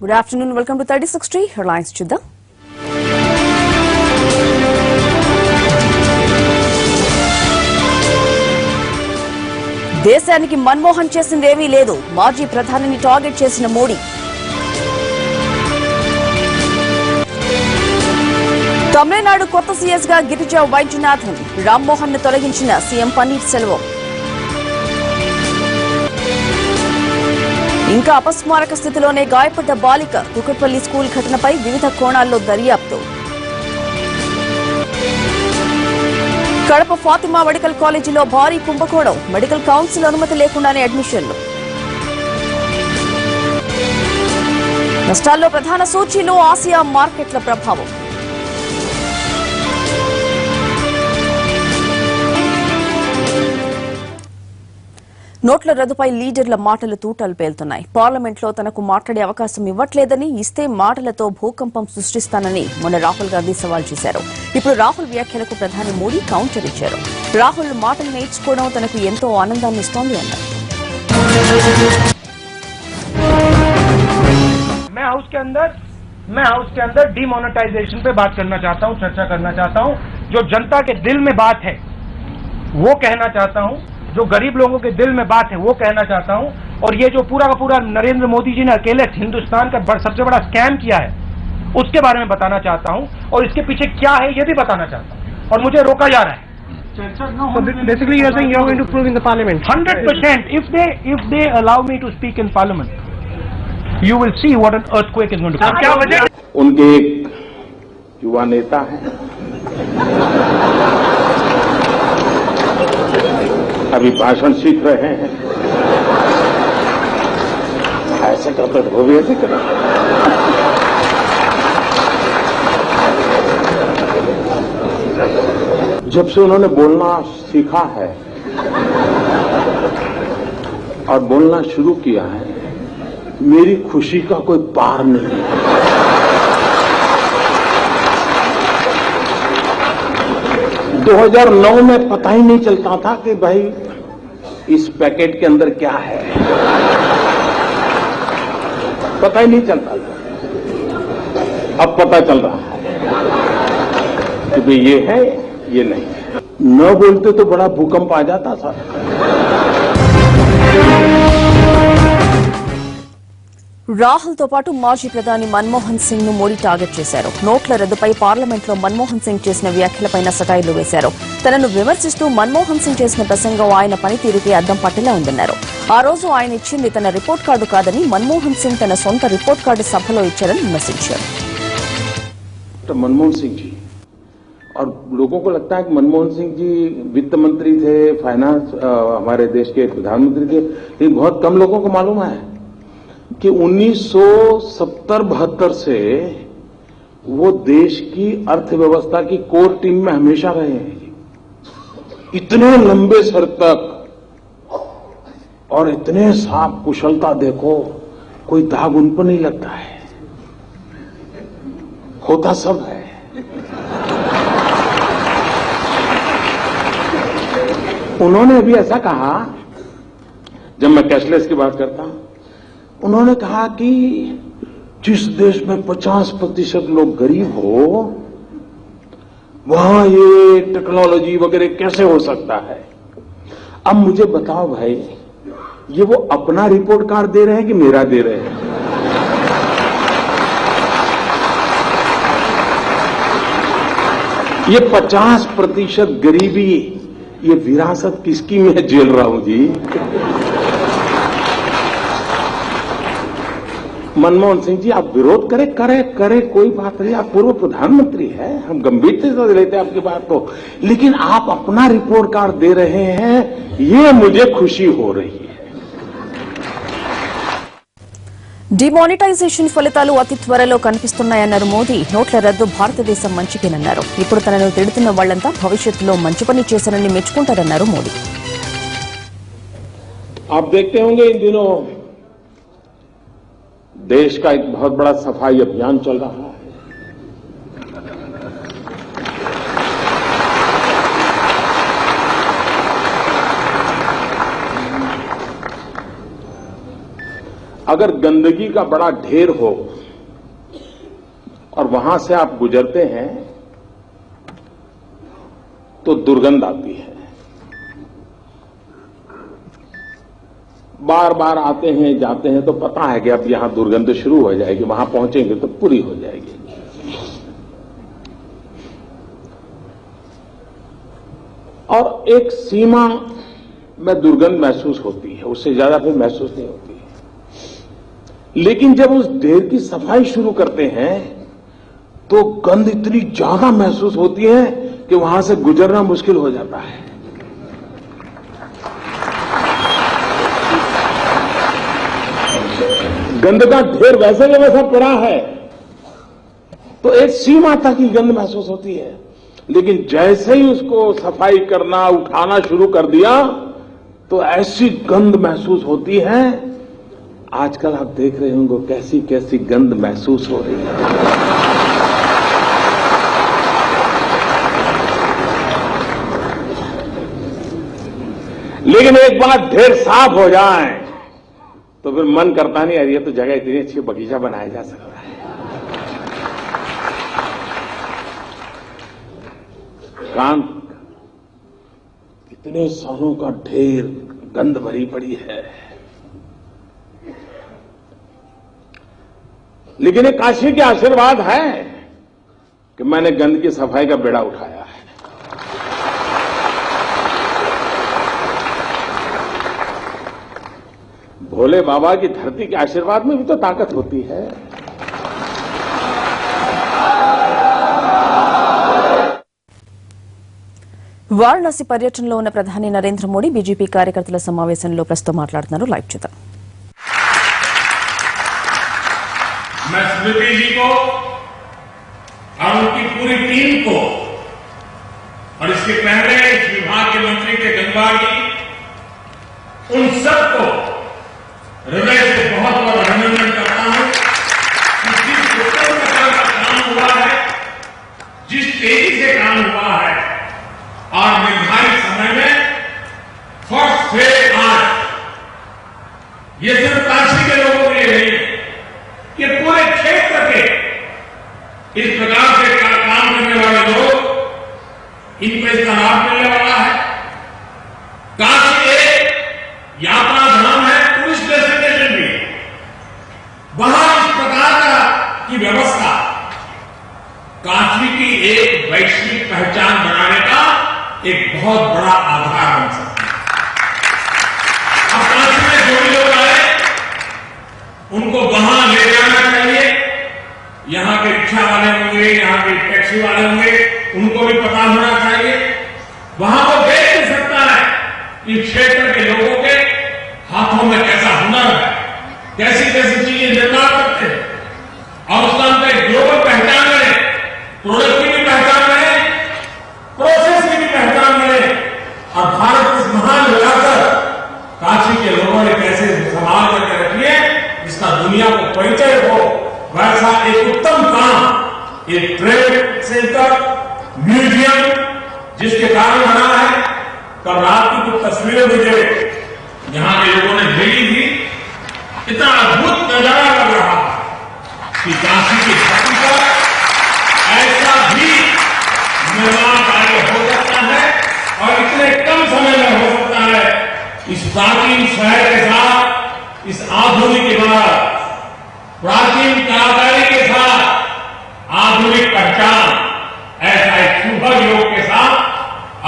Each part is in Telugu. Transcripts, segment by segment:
Good afternoon. Welcome to 3060 Headlines చూద్దాం. దేశానికి మన్మోహన్ చేసిందేమీ లేదు. మాజీ ప్రధానిని టార్గెట్ చేసిన మోడీ. తమిళనాడు కొత్త సీఎస్ గా గిరిజా వైద్యనాథన్. రామ్మోహన్ ను తొలగించిన సీఎం పన్నీర్ సెల్వం. ఇంకా అపస్మారక స్థితిలోనే గాయపడ్డ బాలిక. కుకట్పల్లి స్కూల్ ఘటనపై వివిధ కోణాల్లో దర్యాప్తు. కడప ఫాతిమా మెడికల్ కాలేజీలో భారీ కుంభకోణం. మెడికల్ కౌన్సిల్ అనుమతి లేకుండానే అడ్మిషన్లు. నష్టాల్లో ప్రధాన సూచీలో ఆసియా మార్కెట్ల ప్రభావం. నోట్ల రద్దుపై లీడర్ల మాటలు తూటాలు పేలుతున్నాయి. పార్లమెంట్లో తనకు మాట్లాడే అవకాశం ఇవ్వట్లేదని, ఇస్తే మాటలతో భూకంపం సృష్టిస్తానని మొన్న రాహుల్ గాంధీ సవాల్ చేశారు. ఇప్పుడు రాహుల్ వ్యాఖ్యలకు ప్రధాని మోడీ కౌంటర్ ఇచ్చారు. రాహుల్ మాటలు నేర్చుకోవడం తనకు ఎంతో ఆనందాన్ని ఇస్తోంది అన్నారు. मैं हाउस के अंदर डिमोनेटाइजेशन पे बात करना चाहता हूं, चर्चा करना चाहता हूं. जो जनता के दिल में बात है वो कहना चाहता हूं. जो गरीब लोगों के दिल में बात है वो कहना चाहता हूं. और ये जो पूरा का पूरा नरेंद्र मोदी जी ने अकेले हिंदुस्तान का सबसे बड़ा स्कैम किया है उसके बारे में बताना चाहता हूं. और इसके पीछे क्या है ये भी बताना चाहता हूं. और मुझे रोका जा रहा है. So basically you are saying you are going to prove in the parliament. 100%. If they allow me to speak in parliament, you will see what an earthquake is going to come. क्या वजह? उनके एक युवा नेता हैं, अभी भाषण सीख रहे हैं. ऐसे करते वो भी ऐसे करें. जब से उन्होंने बोलना सीखा है और बोलना शुरू किया है, मेरी खुशी का कोई पार नहीं. 2009 में पता ही नहीं चलता था कि भाई इस पैकेट के अंदर क्या है, पता ही नहीं चलता था. अब पता चल रहा है कि भाई ये है ये नहीं है. न बोलते तो बड़ा भूकंप आ जाता था. రాహుల్ తో పాటు మాజీ ప్రధాని మన్మోహన్ సింగ్ ను మోడీ టార్గెట్ చేశారు. నోట్ల రద్దుపై పార్లమెంట్లో మన్మోహన్ సింగ్ చేసిన వ్యాఖ్యలపై సెటైర్లు వేశారు. తనను విమర్శిస్తూ మన్మోహన్ సింగ్ చేసిన ప్రసంగం ఆయన పనితీరుకి అద్దం పట్టేలా ఉందన్నారు. ఆ రోజు ఆయన ఇచ్చింది తన రిపోర్ట్ కార్డు కాదని, మన్మోహన్ సింగ్ తన సొంత రిపోర్ట్ కార్డు సభలో ఇచ్చారని విమర్శించారు. मनमोहन सिंह जी, और लोगों को लगता है कि मनमोहन सिंह जी वित्त मंत्री थे, फाइनेंस हमारे देश के प्रधानमंत्री थे, लेकिन बहुत कम लोगों को मालूम है कि 1970-72 से वो देश की अर्थव्यवस्था की कोर टीम में हमेशा रहे हैं. इतने लंबे सर तक और इतने साफ कुशलता देखो, कोई दाग उन पर नहीं लगता है. होता सब है. उन्होंने अभी ऐसा कहा, जब मैं कैशलेस की बात करता हूं, उन्होंने कहा कि जिस देश में 50% लोग गरीब हो वहां ये टेक्नोलॉजी वगैरह कैसे हो सकता है. अब मुझे बताओ भाई, ये वो अपना रिपोर्ट कार्ड दे रहे हैं कि मेरा दे रहे हैं? ये 50% गरीबी, ये विरासत किसकी मैं झेल रहा हूं जी. मनमोहन सिंह जी, आप विरोध करे कोई बात नहीं. आप पूर्व प्रधानमंत्री हैं, हम गंभीरता से लेते हैं आपकी बात को, लेकिन आप अपना रिपोर्ट कार्ड दे रहे हैं, ये मुझे खुशी हो रही है. డిమానిటైజేషన్ ఫలితాలు అతి త్వరలో కనిపిస్తున్నాయన్నారు మోదీ. నోట్ల రద్దు భారతదేశం మంచికేనన్నారు. ఇప్పుడు తనను తిడుతున్న వాళ్లంతా భవిష్యత్తులో మంచి పని చేశారని మెచ్చుకుంటారన్నారు మోదీ. आप देखते होंगे इन दिनों देश का एक बहुत बड़ा सफाई अभियान चल रहा है. अगर गंदगी का बड़ा ढेर हो और वहां से आप गुजरते हैं तो दुर्गंध आती है। बार बार आते हैं जाते हैं तो पता है कि अब यहां दुर्गंध शुरू हो जाएगी, वहां पहुंचेंगे तो पूरी हो जाएगी। और एक सीमा में दुर्गंध महसूस होती है, उससे ज्यादा फिर महसूस नहीं होती है। लेकिन जब उस ढेर की सफाई शुरू करते हैं तो गंध इतनी ज्यादा महसूस होती है कि वहां से गुजरना मुश्किल हो जाता है। गंद का ढेर वैसे का वैसा पड़ा है तो एक सीमा तक ही गंध महसूस होती है, लेकिन जैसे ही उसको सफाई करना उठाना शुरू कर दिया तो ऐसी गंध महसूस होती है। आजकल आप देख रहे होंगे कैसी कैसी गंध महसूस हो रही है। लेकिन एक बार ढेर साफ हो जाए तो फिर मन करता नहीं, यार ये तो जगह इतनी अच्छी बगीचा बनाया जा सकता है। कांत इतने सालों का ढेर गंद भरी पड़ी है, लेकिन ये काशी के आशीर्वाद है कि मैंने गंद की सफाई का बेड़ा उठाया है। भोले बाबा की धरती के आशीर्वाद में भी तो ताकत होती है। వారణాసి పర్యటనలో ఉన్న ప్రధాని నరేంద్ర మోడీ బీజేపీ కార్యకర్తల సమావేశంలో ప్రస్తుతం మాట్లాడుతున్నారు. లైవ్ చూద్దాం. मैं स्मृति जी को और उनकी पूरी टीम को और इसके पहले इस विभाग के मंत्री थे गंगवार जी, उन सबको हृदय से बहुत बहुत अभिनंदन करता हूं कि जिस उत्तम प्रकार का काम हुआ है, जिस तेजी से काम हुआ है और निर्धारित समय में फर्स्ट फेज आज ये सिर्फ काशी के लोगों के लिए नहीं, ये पूरे क्षेत्र के इस प्रकार से काम करने वाले लोग, इनको इसका लाभ मिलने वाला है। काशी एक यात्रा धाम है, टूरिस्ट डेस्टिनेशन भी, वहां इस प्रकार की व्यवस्था काशी की एक वैश्विक पहचान बनाने का एक बहुत बड़ा आधार बन सकता है। अब काशी में जो भी लोग आए उनको वहां ले जाना चाहिए। यहां के रिक्शा वाले होंगे, यहां के टैक्सी वाले होंगे, उनको भी पता होना चाहिए। वहां को देख भी सकता है कि क्षेत्र के लोगों के हाथों में कैसा हुनर है, कैसी कैसी चीजें निर्माण करते हैं और उसका उनका एक ग्लोबल पहचान मिले, प्रोडक्ट की भी पहचान मिले, प्रोसेस की भी पहचान मिले और भारत इस महान विरासत काशी के लोगों ने कैसे संभाल करके रखी है इसका दुनिया को परिचय हो। वैसा एक उत्तम काम एक ट्रेड सेंटर म्यूजियम जिसके कारण बना है। कल रात की कुछ तस्वीरें मुझे यहां के लोगों ने भेजी थी, इतना अद्भुत नजारा लग रहा है कि काशी की धरती पर ऐसा भी निर्माण कार्य हो सकता है और इतने कम समय में हो सकता है। इस प्राचीन शहर के साथ इस आधुनिक इमारत, प्राचीन कलाकारी के साथ आधुनिक पहचान, ऐसा एक सुभग योग के साथ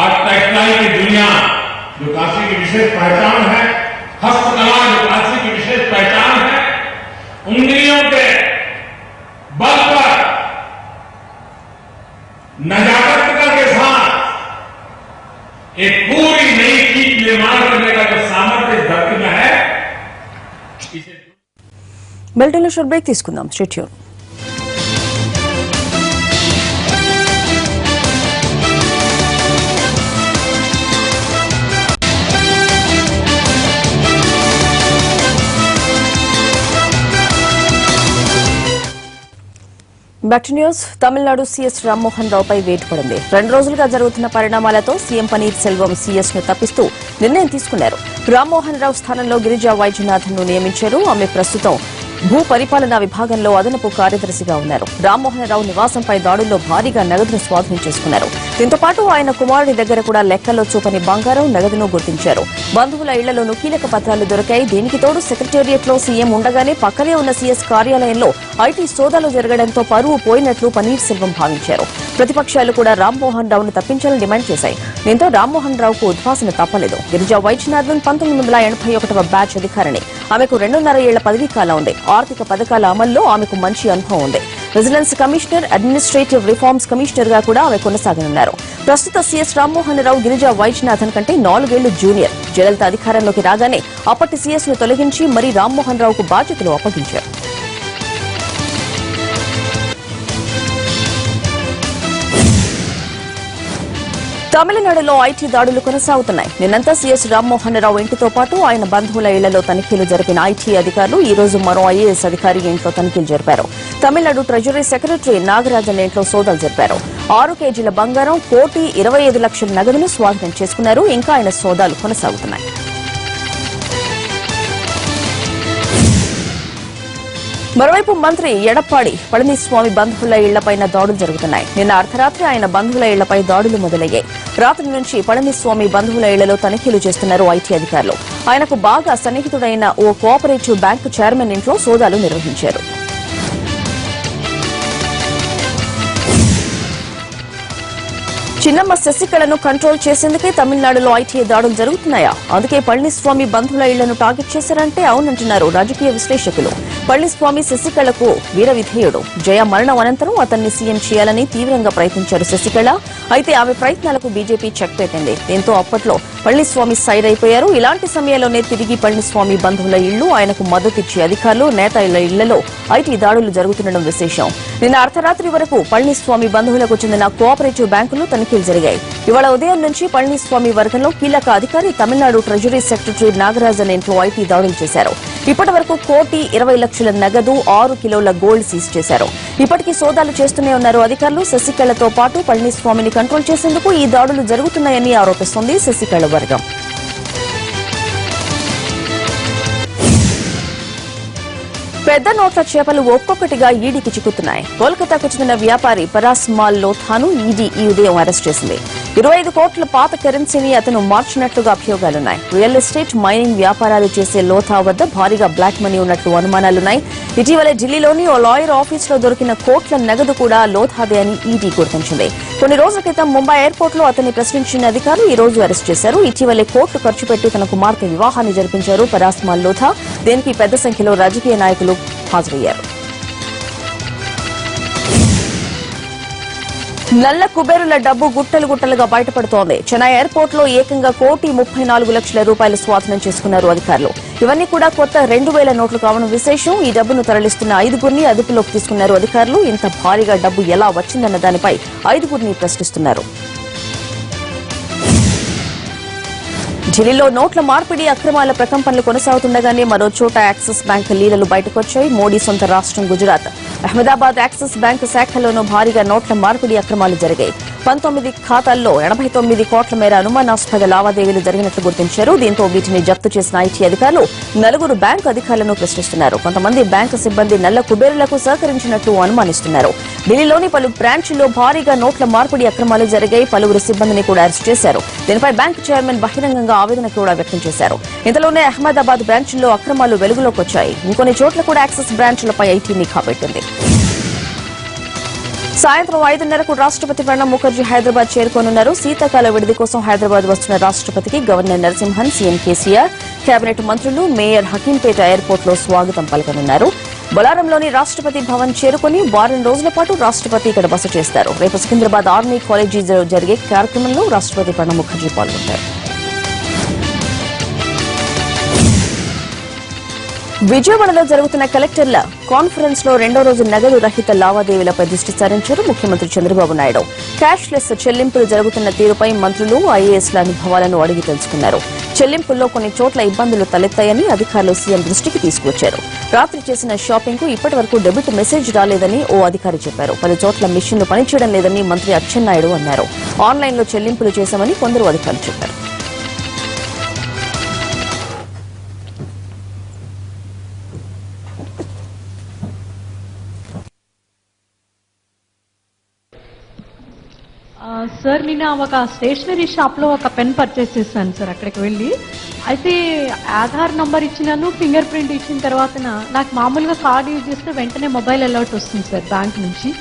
आज टेक्सटाइल की दुनिया जो काशी की विशेष पहचान है, हस्तकला जो काशी की विशेष पहचान है, उंगलियों के बल पर नजाकत के साथ एक पूरी नई चीज निर्माण करने का जो सामर्थ्य इस धरती में है, इसे బులెటిన్లో షార్ట్ బ్రేక్ తీసుకుందాం. Stay tune. Back to news. Tamil Nadu CS Rammohan రావుపై వేటు పడింది. 2 రోజులుగా జరుగుతున్న పరిణామాలతో సీఎం పన్నీర్ సెల్వం సీఎస్ ను తప్పిస్తూ నిర్ణయం తీసుకున్నారు. రామ్మోహన్ రావు స్థానంలో గిరిజా వైద్యనాథన్ ను నియమించారు. ఆమె ప్రస్తుతం భూ పరిపాలనా విభాగంలో అదనపు కార్యదర్శిగా ఉన్నారు. రామ్మోహన్ రావు నివాసంపై దాడుల్లో భారీగా నగదును స్వాధీనం చేసుకున్నారు. దీంతో పాటు ఆయన కుమారుడి దగ్గర కూడా లెక్కల్లో చూపని బంగారం, నగదును గుర్తించారు. బంధువుల ఇళ్లలోనూ కీలక పత్రాలు దొరికాయి. దీనికి తోడు సెక్రటేరియట్ లో సీఎం ఉండగానే పక్కనే ఉన్న సీఎస్ కార్యాలయంలో ఐటీ సోదాలు జరగడంతో పరువు పోయినట్లు పన్నీర్ సెల్వం భావించారు. ప్రతిపక్షాలు కూడా రామ్మోహన్ రావును తప్పించాలని డిమాండ్ చేశాయి. దీంతో రామ్మోహన్ రావుకు ఉద్వాసన తప్పలేదు. గిరిజా వైద్యనాథన్ 1981వ బ్యాచ్ అధికారిని. ఆమెకు 2.5 ఏళ్ల పదవీ కాలం ఉంది. ఆర్థిక పథకాల అమల్లో ఆమెకు మంచి అనుభవం ఉంది. Vigilance commissioner, administrative reforms commissioner గా కూడా ఆమె కొనసాగనున్నారు. ప్రస్తుత సీఎస్ రామ్మోహన్ రావు గిరిజా వైద్యనాథన్ కంటే 4 ఏళ్లు జూనియర్. జయలలిత అధికారంలోకి రాగానే అప్పటి సీఎస్ ను తొలగించి మరీ రామ్మోహన్ రావుకు బాధ్యతలు అప్పగించారు. తమిళనాడులో ఐటీ దాడులు కొనసాగుతున్నాయి. నిన్నంతా సీఎస్ రామ్మోహన్ రావు ఇంటితో పాటు ఆయన బంధువుల ఇళ్లలో తనిఖీలు జరిపిన ఐటీ అధికారులు ఈ రోజు మరో ఐఏఎస్ అధికారి ఇంట్లో తనిఖీలు జరిపారు. తమిళనాడు ట్రెజరీ సెక్రటరీ నాగరాజన్ ఇంట్లో సోదాలు జరిపారు. 6 కేజీల బంగారం, 1,25,00,000 నగదును స్వాధీనం చేసుకున్నారు. ఇంకా ఆయన సోదాలు కొనసాగుతున్నాయి. మరోవైపు మంత్రి ఎడప్పాడి పళనిస్వామి బంధువుల ఇళ్లపైన దాడులు జరుగుతున్నాయి. నిన్న అర్ధరాత్రి ఆయన బంధువుల ఇళ్లపై దాడులు మొదలయ్యాయి. రాత్రి నుంచి పళనిస్వామి బంధువుల ఇళ్లలో తనిఖీలు చేస్తున్నారు ఐటీ అధికారులు. ఆయనకు బాగా సన్నిహితుడైన ఓ కోఆపరేటివ్ బ్యాంకు చైర్మన్ ఇంట్లో సోదాలు నిర్వహించారు. చిన్నమ్మ శశికళను కంట్రోల్ చేసేందుకే తమిళనాడులో ఐటీ దాడులు జరుగుతున్నాయా? అందుకే పళనిస్వామి బంధువుల ఇళ్లను టార్గెట్ చేశారంటే అవునంటున్నారు రాజకీయ విశ్లేషకులు. పళనిస్వామి శశికళకు వీర విధేయుడు. జయ మరణం అనంతరం అతన్ని సీఎం చేయాలని తీవ్రంగా ప్రయత్నించారు శశికళ. అయితే ఆమె ప్రయత్నాలకు బీజేపీ చెక్ పెట్టింది. దీంతో అప్పట్లో పళనిస్వామి సైడ్ అయిపోయారు. ఇలాంటి సమయంలోనే తిరిగి పళనిస్వామి బంధువుల ఇళ్లు, ఆయనకు మద్దతిచ్చే అధికారులు, నేతల ఇళ్లలో ఐటీ దాడులు జరుగుతుండడం విశేషం. నిన్న అర్ధరాత్రి వరకు పళనిస్వామి బంధువులకు చెందిన కోఆపరేటివ్ బ్యాంకులు తనిఖీలు జరిగాయి. ఇవాళ ఉదయం నుంచి పళనిస్వామి వర్గంలో కీలక అధికారి తమిళనాడు ట్రెజరీ సెక్రటరీ నాగరాజన్ ఇంట్లో ఐటీ దాడులు చేశారు. ఇప్పటి వరకు 1,20,00,000 నగదు, 6 కిలోల గోల్డ్ సీజ్ చేశారు. ఇప్పటికీ సోదాలు చేస్తూనే ఉన్నారు అధికారులు. శశికళతో పాటు పళనిస్వామిని కంట్రోల్ చేసేందుకు ఈ దాడులు జరుగుతున్నాయని ఆరోపిస్తోంది శశికళ వర్గం. పెద్ద నోట్ల చేపలు ఒక్కొక్కటిగా ఈడీకి చిక్కుతున్నాయి. కోల్కతాకు చెందిన వ్యాపారి పరాస్ మాల్ లోథాను ఈడీ ఈ ఉదయం అరెస్ట్ చేసింది. 25 కోట్ల పాత కరెన్సీని అతను మార్చినట్లుగా అభియోగాలున్నాయి. రియల్ ఎస్టేట్, మైనింగ్ వ్యాపారాలు చేసే లోథా వద్ద భారీగా బ్లాక్ మనీ ఉన్నట్లు అనుమానాలున్నాయి. ఇటీవలే ఢిల్లీలోని ఓ లాయర్ ఆఫీసులో దొరికిన కోట్ల నగదు కూడా లోథాదే అని ఈడీ గుర్తించింది. కొన్ని రోజుల క్రితం ముంబై ఎయిర్పోర్ట్ లో అతన్ని ప్రశ్నించిన అధికారులు ఈ రోజు అరెస్ట్ చేశారు. ఇటీవలే కోట్లు ఖర్చు పెట్టి తన కుమార్తె వివాహాన్ని జరిపించారు పరాస్ మాల్ లోథా. దీనికి పెద్ద సంఖ్యలో రాజకీయ నాయకులు హాజరయ్యారు. నల్ల కుబేరుల డబ్బు గుట్టలు గుట్టలుగా బయటపడుతోంది. చెన్నై ఎయిర్పోర్ట్ లో ఏకంగా 1,34,00,000 రూపాయలు స్వాధీనం చేసుకున్నారు అధికారులు. ఇవన్నీ కూడా కొత్త 2,000 నోట్లు కావడం విశేషం. ఈ డబ్బును తరలిస్తున్న 5గురిని అదుపులోకి తీసుకున్నారు అధికారులు. ఇంత భారీగా డబ్బు ఎలా వచ్చిందన్న దానిపై 5గురిని ప్రశ్నిస్తున్నారు. ఢిల్లీలో నోట్ల మార్పిడి అక్రమాల ప్రకంపనలు కొనసాగుతుండగానే మరో చోట యాక్సిస్ బ్యాంక్ లీలలు బయటకొచ్చాయి. మోడీ సొంత రాష్ట్రం గుజరాత్. అహ్మదాబాద్ యాక్సిస్ బ్యాంక్ శాఖలోనూ భారీగా నోట్ల మార్పిడి అక్రమాలు జరిగాయి. 19 ఖాతాల్లో 89 కోట్ల మేర అనుమానాస్పద లావాదేవీలు జరిగినట్లు గుర్తించారు. దీంతో వీటిని జప్తు చేసిన ఐటీ అధికారులు 4 బ్యాంకు అధికారులను ప్రశ్నిస్తున్నారు. కొంతమంది బ్యాంకు సిబ్బంది నల్ల కుబేరులకు సహకరించినట్లు అనుమానిస్తున్నారు. ఢిల్లీలోని పలు బ్రాంచ్ల్లో భారీగా నోట్ల మార్పిడి అక్రమాలు జరిగాయి. పలువురు సిబ్బందిని కూడా అరెస్ట్ చేశారు. దీనిపై బ్యాంకు చైర్మన్ బహిరంగంగా ఆవేదన కూడా వ్యక్తం చేశారు. ఇంతలోనే అహ్మదాబాద్ బ్రాంచ్ల్లో అక్రమాలు వెలుగులోకి వచ్చాయి. ఇంకొన్ని చోట్ల కూడా యాక్సిస్ బ్రాంచ్లపై ఐటీ నిఘా పెట్టింది. సాయంత్రం 5:30కు రాష్ట్రపతి ప్రణబ్ ముఖర్జీ హైదరాబాద్ చేరుకోనున్నారు. శీతాకాల విడిది కోసం హైదరాబాద్ వస్తున్న రాష్ట్రపతికి governor Narasimhan, CM KCR, cabinet మంత్రులు, మేయర్ హకీంపేట ఎయిర్పోర్ట్ లో స్వాగతం పలకనున్నారు. బొలారంలోని రాష్ట్రపతి భవన్ చేరుకుని వారం రోజుల పాటు రాష్ట్రపతి ఇక్కడ బస చేస్తారు. రేపు సికింద్రాబాద్ ఆర్మీ కాలేజీలో జరిగే కార్యక్రమంలో రాష్ట్రపతి ప్రణబ్ ముఖర్జీ పాల్గొంటారు. విజయవాడలో జరుగుతున్న కలెక్టర్ల కాన్ఫరెన్స్ లో 2వ రోజు నగదు రహిత లావాదేవీలపై దృష్టి సారించారు ముఖ్యమంత్రి చంద్రబాబు నాయుడు. క్యాష్లెస్ చెల్లింపులు జరుగుతున్న తీరుపై మంత్రులు, ఐఏఎస్ల అనుభవాలను అడిగి తెలుసుకున్నారు. చెల్లింపుల్లో కొన్ని చోట్ల ఇబ్బందులు తలెత్తాయని అధికారులు సీఎం దృష్టికి తీసుకువచ్చారు. రాత్రి చేసిన షాపింగ్ కు ఇప్పటి వరకు డెబిట్ మెసేజ్ రాలేదని ఓ అధికారి చెప్పారు. 10 చోట్ల మిషన్లు పనిచేయడం లేదని మంత్రి అచ్చెన్నాయుడు అన్నారు. ఆన్లైన్లో చెల్లింపులు చేశామని కొందరు అధికారులు చెప్పారు. సార్ నేను ఒక స్టేషనరీ షాప్లో ఒక పెన్ పర్చేస్ చేశాను సార్ అక్కడికి వెళ్ళి. అయితే ఆధార్ నంబర్ ఇచ్చినాను, ఫింగర్ ప్రింట్ ఇచ్చిన తర్వాత నాకు మామూలుగా కార్డు యూజ్ చేస్తే వెంటనే మొబైల్ అలర్ట్ వస్తుంది సార్ బ్యాంక్ నుంచి.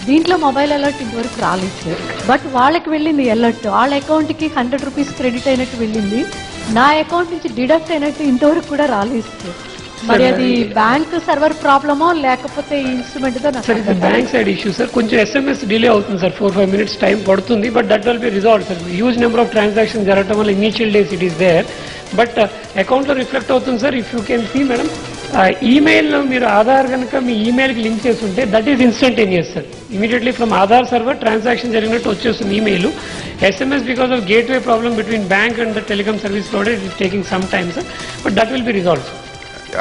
దీంట్లో మొబైల్ అలర్ట్ ఇంతవరకు రాలేదు సార్. బట్ వాళ్ళకి వెళ్ళింది అలర్ట్, వాళ్ళ అకౌంట్కి 100 రూపీస్ క్రెడిట్ అయినట్టు వెళ్ళింది, నా అకౌంట్ నుంచి డిడక్ట్ అయినట్టు ఇంతవరకు కూడా రాలేదు సార్. మరి అది బ్యాంక్ సర్వర్ ప్రాబ్లమో లేకపోతే ఇన్స్ట్రుమెంట్ తో సార్ ఇది బ్యాంక్ సైడ్ ఇష్యూ సార్. కొంచెం SMS డిలే అవుతుంది సార్, 4-5 minutes టైం పడుతుంది. But that will be resolve sir. Huge number of transaction జరగడం వల్ల initial days it is there, but account లో రిఫ్లెక్ట్ అవుతుంది sir. If you can see madam, ఈమెయిల్లో మీరు ఆధార్ కనుక మీ ఈమెయిల్కి లింక్ చేస్తుంటే that is instantaneous sir. Immediately from Aadhaar server transaction జరిగినట్టు వచ్చేస్తుంది ఈమెయిల్. SMS because of gateway problem between bank and the telecom service provider it is taking some time sir, but that will be resolve.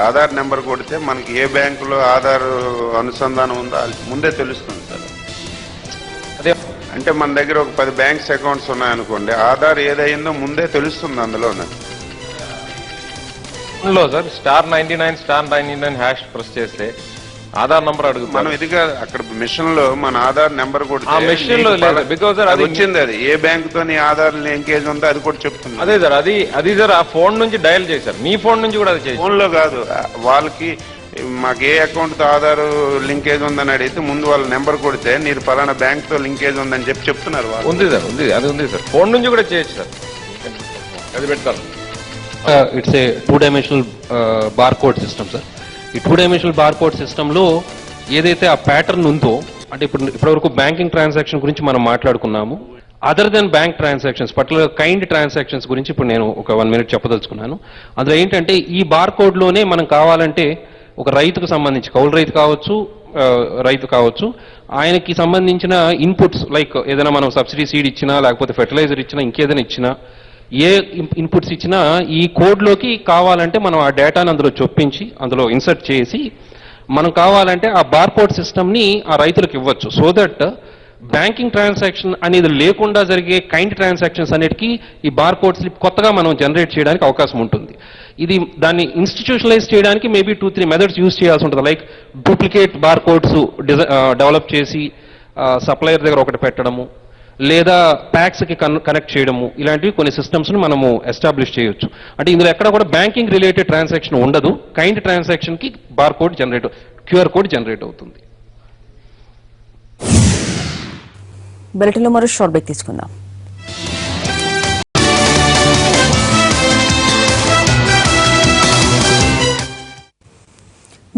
Aadhaar number కొడితే మనకి ఏ బ్యాంకులో ఆధార్ అనుసంధానం ఉందో ముందే తెలుస్తుంది సార్. అదే అంటే మన దగ్గర ఒక 10 బ్యాంక్స్ అకౌంట్స్ ఉన్నాయనుకోండి, ఆధార్ ఏదైందో ముందే తెలుస్తుంది అందులోనే. సార్ *99 హ్యాష్ ప్రెస్ చేస్తే ఆధార్ నంబర్ అడుగుతాం. మనం ఇదిగా అక్కడ మిషన్ లో మన ఆధార్ నెంబర్ కొడితే మిషన్ లో లేదు, బికాజ్ అది వచ్చింది. అది ఏ బ్యాంక్ తో నీ ఆధార్ లింకేజ్ ఉందో అది కూడా చెప్తుంది. అదే సార్, అది సార్ ఆ ఫోన్ నుంచి డయల్ చేశారు, మీ ఫోన్ నుంచి కూడా అది చేశారు. ఫోన్ లో కాదు, వాళ్ళకి మాకు ఏ అకౌంట్ తో ఆధార్ లింకేజ్ ఉందని అడిగితే ముందు వాళ్ళ నెంబర్ కొడితే నీది పలానా బ్యాంక్ తో లింకేజ్ ఉందని చెప్తున్నారు. ఉంది సార్, అది ఉంది సార్, ఫోన్ నుంచి కూడా చేయొచ్చు సార్, అది పెడతారు. It's a 2-dimensional barcode system sir. ఈ 2-dimensional బార్కోడ్ సిస్టంలో ఏదైతే ఆ ప్యాటర్న్ ఉందో, అంటే ఇప్పటివరకు బ్యాంకింగ్ ట్రాన్సాక్షన్ గురించి మనం మాట్లాడుకున్నాము. Other than bank transactions, particular kind transactions గురించి ఇప్పుడు నేను ఒక 1 minute చెప్పదలుచుకున్నాను. అందులో ఏంటంటే ఈ బార్కోడ్లోనే మనం కావాలంటే ఒక రైతుకు సంబంధించి, కౌలు రైతు కావచ్చు, ఆయనకి సంబంధించిన ఇన్పుట్స్ లైక్ ఏదైనా మనం సబ్సిడీ సీడ్ ఇచ్చినా, లేకపోతే ఫెర్టిలైజర్ ఇచ్చినా, ఇంకేదైనా ఇచ్చినా, ఏ ఇన్పుట్స్ ఇచ్చినా ఈ కోడ్లోకి కావాలంటే మనం ఆ డేటాను అందులో చొప్పించి అందులో ఇన్సర్ట్ చేసి మనం కావాలంటే ఆ బార్కోడ్ సిస్టమ్ని ఆ రైతులకు ఇవ్వచ్చు. సో దట్ బ్యాంకింగ్ ట్రాన్సాక్షన్ అనేది లేకుండా జరిగే కైండ్ ట్రాన్సాక్షన్స్ అన్నిటికీ ఈ బార్కోడ్ స్లిప్ కొత్తగా మనం జనరేట్ చేయడానికి అవకాశం ఉంటుంది. ఇది దాన్ని ఇన్స్టిట్యూషనలైజ్ చేయడానికి మేబీ 2-3 మెథడ్స్ యూజ్ చేయాల్సి ఉంటుంది. లైక్ డూప్లికేట్ బార్కోడ్స్ డెవలప్ చేసి సప్లయర్ దగ్గర ఒకటి పెట్టడము, లేదా ప్యాక్స్కి కనెక్ట్ చేయడము, ఇలాంటివి కొన్ని సిస్టమ్స్ను మనము ఎస్టాబ్లిష్ చేయొచ్చు. అంటే ఇందులో ఎక్కడ కూడా బ్యాంకింగ్ రిలేటెడ్ ట్రాన్సాక్షన్ ఉండదు, కైండ్ ట్రాన్సాక్షన్కి barcode generate, QR code generate అవుతుంది. బులెటిన్లో మరో షార్ట్ బ్రేక్ తీసుకుందాం.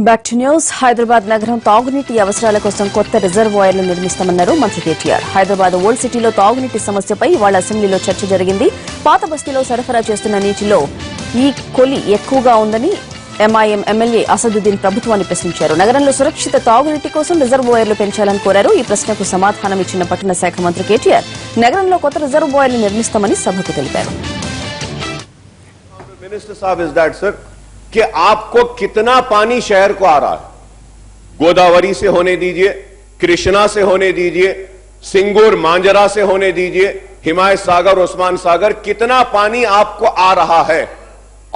Back to news. హైదరాబాద్ నగరం తాగునీటి అవసరాల కోసం కొత్త రిజర్వాయర్లు నిర్మిస్తామన్నారు మంత్రి కేటీఆర్. హైదరాబాద్ ఓల్డ్ సిటీలో తాగునీటి సమస్యపై వాళ్ళ అసెంబ్లీలో చర్చ జరిగింది. పాత బస్తీలో సరఫరా చేస్తున్న నీటిలో ఈ కొలి ఎక్కువగా ఉందని MIM ఎమ్మెల్యే అసదుద్దీన్ ప్రభుత్వాన్ని ప్రశ్నించారు. నగరంలో సురక్షిత తాగునీటి కోసం రిజర్వాయర్లు పెంచాలని కోరారు. ఈ ప్రశ్నకు సమాధానం ఇచ్చిన పట్టణ శాఖ మంత్రి కేటీఆర్ నగరంలో కొత్త రిజర్వాయర్లు నిర్మిస్తామని సభకు తెలిపారు. कि आपको कितना पानी शहर को आ रहा है, गोदावरी से होने दीजिए, कृष्णा से होने दीजिए, सिंगूर मांजरा से होने दीजिए, हिमायत सागर, उस्मान सागर, कितना पानी आपको आ रहा है?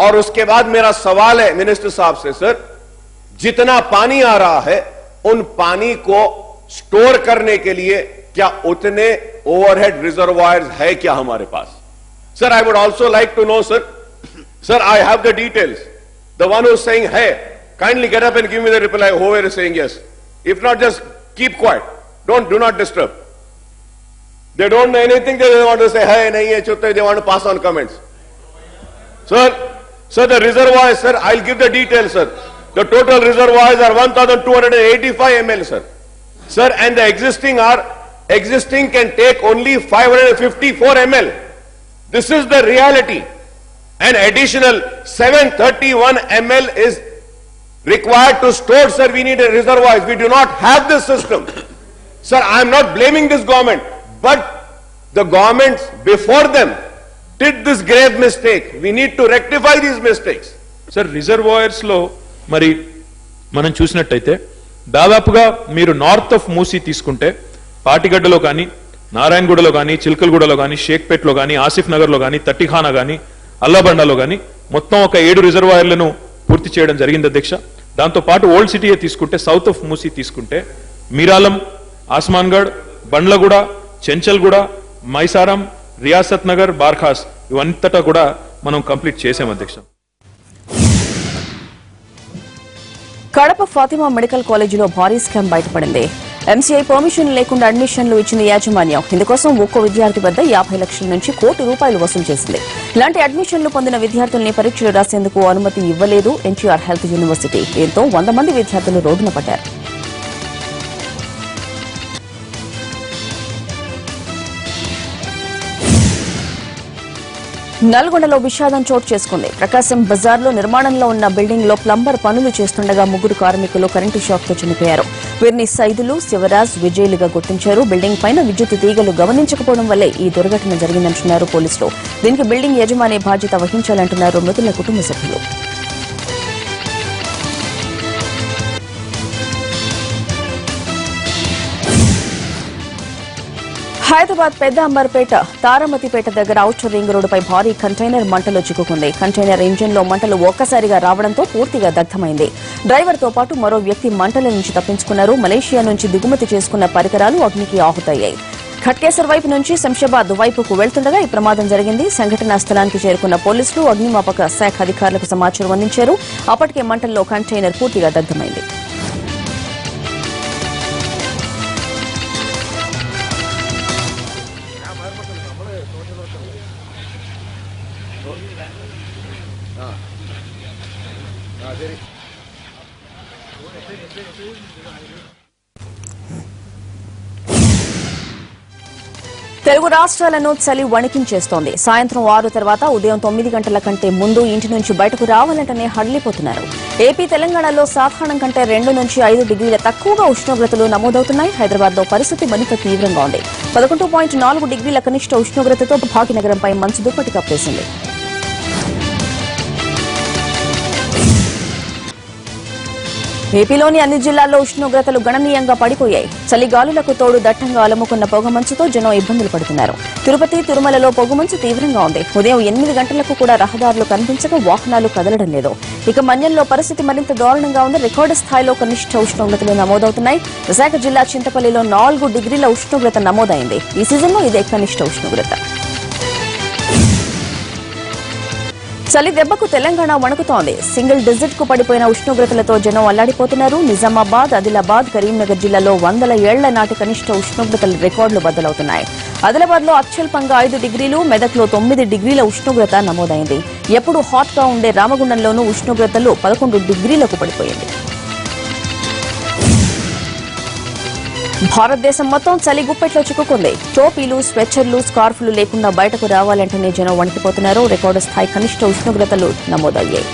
और उसके बाद मेरा सवाल है मिनिस्टर साहब से, सर जितना पानी आ रहा है उन पानी को स्टोर करने के लिए क्या उतने ओवरहेड रिजर्वायर्स है क्या हमारे पास? Sir I would also like to know, sir I have the details. The one who's saying hey, kindly get up and give me the reply. Whoever is saying yes, if not, just keep quiet. Do not disturb. They don't know anything. They want to say hey, nahi hai, chutte. They want to pass on comments. Sir, the reservoirs, sir, I'll give the details, sir. The total reservoirs are 1,285 ml, sir. Sir, and the existing can take only 554 ml. This is the reality. An additional 731 ml is required to store, sir. We need a reservoirs. We do not have this system. Sir, I am not blaming this government, but the governments before them did this grave mistake. We need to rectify these mistakes. Sir, reservoirs lo మరి మనం చూసినట్టయితే దాదాపుగా మీరు నార్త్ ఆఫ్ మూసీ తీసుకుంటే పాటిగడ్డలో కానీ, నారాయణగూడలో కానీ, చిల్కల్గూడలో కానీ, షేక్పేట్లో కానీ, ఆసిఫ్ నగర్లో కానీ, తట్టిఖానా కానీ, అల్లాబండాలో కానీ మొత్తం ఒక 7 రిజర్వాయర్లను పూర్తి చేయడం జరిగింది అధ్యక్ష. దాంతో పాటు ఓల్డ్ సిటీయే తీసుకుంటే, సౌత్ ఆఫ్ మూసీ తీసుకుంటే మీరాలం, ఆస్మాన్గఢ్, బండ్లగూడ, చెంచల్గూడ, మైసారం, రియాసత్ నగర్, బార్ఖాస్ ఇవంతటా కూడా మనం కంప్లీట్ చేసాం అధ్యక్ష. కడప ఫాతిమా మెడికల్ కాలేజీలో భారీ స్కామ్ బయటపడింది. ఎంసీఐ పర్మిషన్ లేకుండా అడ్మిషన్లు ఇచ్చిన యాజమాన్యం ఇందుకోసం ఒక్కో విద్యార్థి వద్ద 50 లక్షల నుంచి ₹1 కోటి వసూలు చేసింది. ఇలాంటి అడ్మిషన్లు పొందిన విద్యార్థుల్ని పరీక్షలు రాసేందుకు అనుమతి ఇవ్వలేదు ఎన్టీఆర్ హెల్త్ యూనివర్సిటీ. దీంతో 100 మంది విద్యార్థులు రోడ్డున పడ్డారు. నల్గొండలో విషాదం చోటు చేసుకుంది. ప్రకాశం బజార్లో నిర్మాణంలో ఉన్న బిల్డింగ్ లో ప్లంబర్ పనులు చేస్తుండగా 3 కార్మికులు కరెంటు షాక్ తో చనిపోయారు. వీరిని సైదులు, శివరాజ్, విజయ్లుగా గుర్తించారు. బిల్డింగ్ పైన విద్యుత్ తీగలు గమనించకపోవడం వల్లే ఈ దుర్ఘటన జరిగిందంటున్నారు పోలీసులు. దీనికి బిల్డింగ్ యజమాని బాధ్యత వహించాలంటున్నారు మృతుల కుటుంబ సభ్యులు. హైదరాబాద్ పెద్ద అంబర్పేట తారామతిపేట దగ్గర ఔటర్ రింగ్ రోడ్డుపై భారీ కంటైనర్ మంటలో చిక్కుకుంది. కంటైనర్ ఇంజిన్ లో మంటలు ఒక్కసారిగా రావడంతో పూర్తిగా దగ్ధమైంది. డ్రైవర్ తో పాటు మరో వ్యక్తి మంటల నుంచి తప్పించుకున్నారు. మలేషియా నుంచి దిగుమతి చేసుకున్న పరికరాలు అగ్నికి ఆహుతయ్యాయి. ఖట్కేసర్ వైపు నుంచి శంషాబాద్ వైపుకు వెళ్తుండగా ఈ ప్రమాదం జరిగింది. సంఘటనా స్థలానికి చేరుకున్న పోలీసులు అగ్నిమాపక శాఖ అధికారులకు సమాచారం అందించారు. అప్పటికే మంటల్లో కంటైనర్ పూర్తిగా దగ్ధమైంది. తెలుగు రాష్ట్రాలను చలి వణికించేస్తోంది. సాయంత్రం 6 తర్వాత ఉదయం 9 గంటల కంటే ముందు ఇంటి నుంచి బయటకు రావాలంటేనే హడలిపోతున్నారు. ఏపీ, తెలంగాణలో సాధారణం కంటే 2 నుంచి 5 డిగ్రీల తక్కువగా ఉష్ణోగ్రతలు నమోదవుతున్నాయి. హైదరాబాద్ లో పరిస్థితి మరింత తీవ్రంగా ఉంది. 11.4 డిగ్రీల కనిష్ట ఉష్ణోగ్రతతో భాగ్యనగరంపై మంచు దుప్పటి కప్పేసింది. ఏపీలోని అన్ని జిల్లాల్లో ఉష్ణోగ్రతలు గణనీయంగా పడిపోయాయి. చలిగాలులకు తోడు దట్టంగా అలముకున్న పొగమంచుతో జనం ఇబ్బందులు పడుతున్నారు. తిరుపతి, తిరుమలలో పొగమంచు తీవ్రంగా ఉంది. ఉదయం 8 గంటలకు కూడా రహదారులు కనిపించక వాహనాలు కదలడం లేదు. ఇక మన్యంలో పరిస్థితి మరింత దారుణంగా ఉంది. రికార్డు స్థాయిలో కనిష్ట ఉష్ణోగ్రతలు నమోదవుతున్నాయి. విశాఖ జిల్లా చింతపల్లిలో 4 డిగ్రీల ఉష్ణోగ్రత నమోదైంది. ఈ సీజన్లో ఇదే కనిష్ట ఉష్ణోగ్రత. చలి దెబ్బకు తెలంగాణ వణుకుతోంది. సింగిల్ డిజిట్ కు పడిపోయిన ఉష్ణోగ్రతలతో జనం అల్లాడిపోతున్నారు. నిజామాబాద్, ఆదిలాబాద్, కరీంనగర్ జిల్లాలో 100 ఏళ్ల నాటి కనిష్ట ఉష్ణోగ్రతల రికార్డులు బద్దలవుతున్నాయి. ఆదిలాబాద్ లో అత్యల్పంగా 5 డిగ్రీలు, మెదక్లో 9 డిగ్రీల ఉష్ణోగ్రత నమోదైంది. ఎప్పుడు హాట్ గా ఉండే రామగుండంలోనూ ఉష్ణోగ్రతలు 11 డిగ్రీలకు పడిపోయింది. భారతదేశం మొత్తం చలి గుప్పెట్లో చిక్కుకుంది. టోపీలు, స్వెచ్చర్లు, స్కార్ఫ్లు లేకుండా బయటకు రావాలంటేనే జనం వణికిపోతున్నారు. రికార్డు స్థాయి కనిష్ట ఉష్ణోగ్రతలు నమోదయ్యాయి.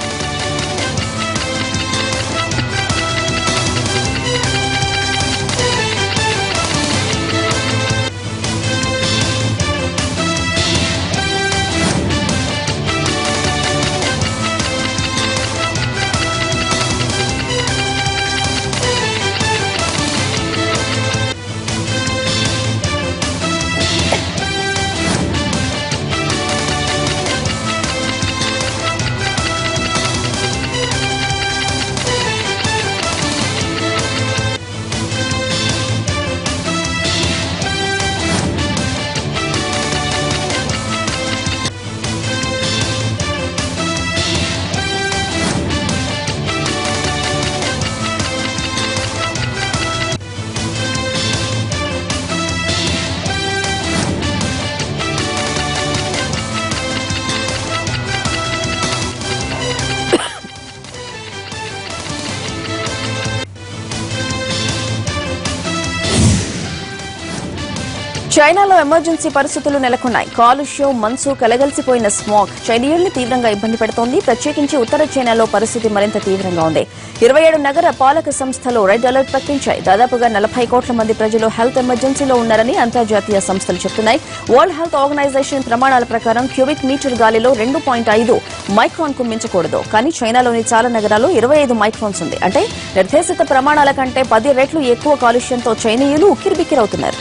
చైనాలో ఎమర్జెన్సీ పరిస్థితులు నెలకొన్నాయి. కాలుష్యం, మంచు, కలగలిసిపోయిన స్మాగ్ చైనీయుల్ని తీవ్రంగా ఇబ్బంది పెడుతోంది. ప్రత్యేకించి ఉత్తర చైనాలో పరిస్థితి మరింత తీవ్రంగా ఉంది. 27 నగర పాలక సంస్థలు రెడ్ అలర్ట్ ప్రకటించాయి. దాదాపుగా 40 కోట్ల మంది ప్రజలు హెల్త్ ఎమర్జెన్సీలో ఉన్నారని అంతర్జాతీయ సంస్థలు చెబుతున్నాయి. వరల్డ్ హెల్త్ ఆర్గనైజేషన్ ప్రమాణాల ప్రకారం క్యూబిక్ మీటర్ గాలిలో 2.5 మైక్రాన్ కు మించకూడదు. కానీ చైనాలోని చాలా నగరాల్లో 25 మైక్రాన్స్ ఉంది. అంటే నిర్దేశిత ప్రమాణాల కంటే 10 రెట్లు ఎక్కువ కాలుష్యంతో చైనీయులు ఉక్కిరిబిక్కిరవుతున్నారు.